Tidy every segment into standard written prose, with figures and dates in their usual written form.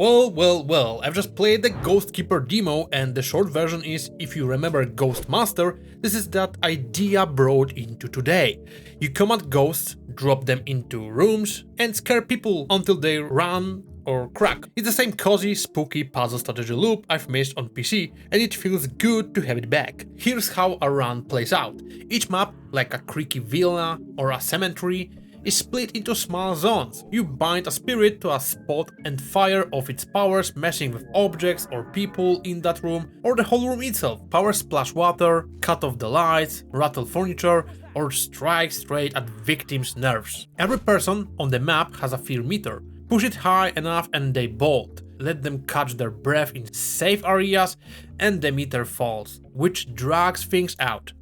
Well, I've just played the Ghost Keeper demo, and the short version is, if you remember Ghost Master, this is that idea brought into today. You command ghosts, drop them into rooms, and scare people until they run or crack. It's the same cozy, spooky puzzle strategy loop I've missed on PC, and it feels good to have it back. Here's how a run plays out. Each map, like a creaky villa or a cemetery, is split into small zones. You bind a spirit to a spot and fire off its powers, messing with objects or people in that room, or the whole room itself. Power splash water, cut off the lights, rattle furniture, or strike straight at victims' nerves. Every person on the map has a fear meter. Push it high enough and they bolt. Let them catch their breath in safe areas and the meter falls, which drags things out.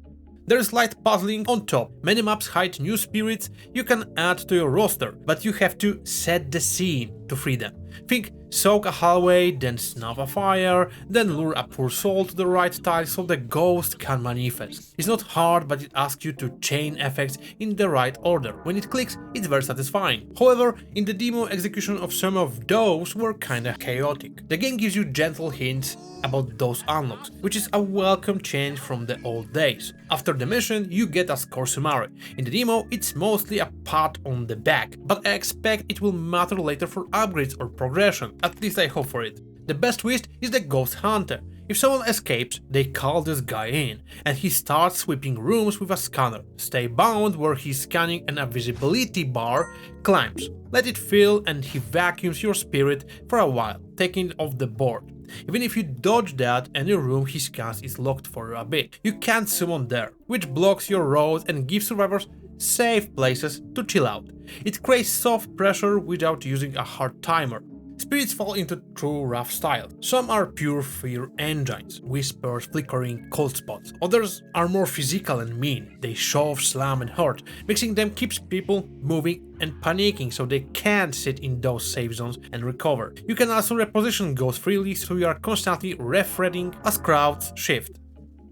There's light puzzling on top. Many maps hide new spirits you can add to your roster, but you have to set the scene to free them. Think soak a hallway, then snuff a fire, then lure a poor soul to the right tile so the ghost can manifest. It's not hard, but it asks you to chain effects in the right order. When it clicks, it's very satisfying. However, in the demo execution of some of those were kinda chaotic. The game gives you gentle hints about those unlocks, which is a welcome change from the old days. After the mission, you get a score summary. In the demo, it's mostly a pat on the back, but I expect it will matter later for upgrades or progression, at least I hope for it. The best twist is the Ghost Hunter. If someone escapes, they call this guy in, and he starts sweeping rooms with a scanner. Stay bound where he's scanning and a visibility bar climbs. Let it fill and he vacuums your spirit for a while, taking it off the board. Even if you dodge that, any room he scans is locked for a bit. You can't summon there, which blocks your road and gives survivors safe places to chill out. It creates soft pressure without using a hard timer. Spirits fall into true rough style. Some are pure fear engines, whispers, flickering cold spots. Others are more physical and mean. They shove, slam and hurt. Mixing them keeps people moving and panicking so they can't sit in those safe zones and recover. You can also reposition ghosts freely so you are constantly refredding as crowds shift.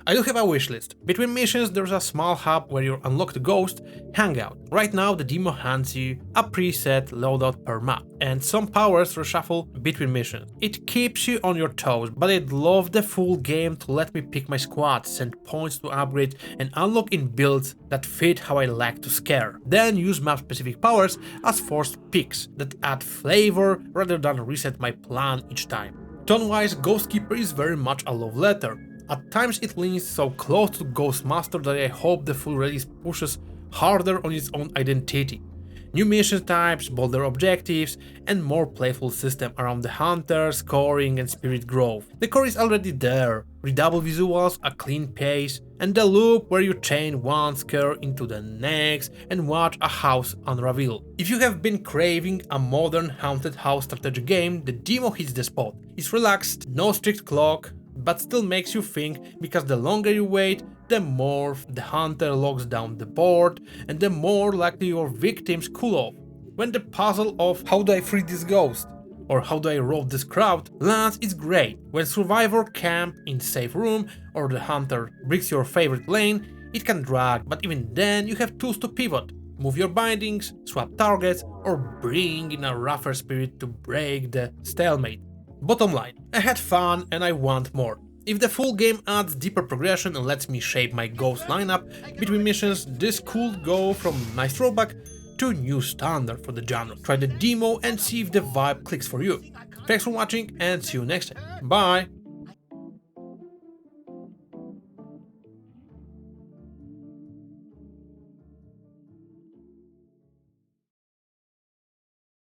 I do have a wishlist. Between missions there's a small hub where your unlocked ghost hang out. Right now the demo hands you a preset loadout per map and some powers reshuffle between missions. It keeps you on your toes, but I'd love the full game to let me pick my squad, send points to upgrade and unlock in builds that fit how I like to scare. Then use map specific powers as forced picks that add flavor rather than reset my plan each time. Tone-wise, Ghost Keeper is very much a love letter. At times it leans so close to Ghost Master that I hope the full release pushes harder on its own identity. New mission types, bolder objectives, and more playful system around the hunter, scoring and spirit growth. The core is already there, readable visuals, a clean pace, and the loop where you chain one scare into the next and watch a house unravel. If you have been craving a modern haunted house strategy game, the demo hits the spot. It's relaxed, no strict clock, but still makes you think, because the longer you wait, the more the hunter locks down the board and the more likely your victims cool off. When the puzzle of how do I free this ghost or how do I rob this crowd lands, it's great. When survivor camp in safe room or the hunter bricks your favorite lane, it can drag, but even then you have tools to pivot. Move your bindings, swap targets, or bring in a rougher spirit to break the stalemate. Bottom line, I had fun and I want more. If the full game adds deeper progression and lets me shape my ghost lineup between missions, this could go from nice throwback to new standard for the genre. Try the demo and see if the vibe clicks for you. Thanks for watching and see you next time. Bye!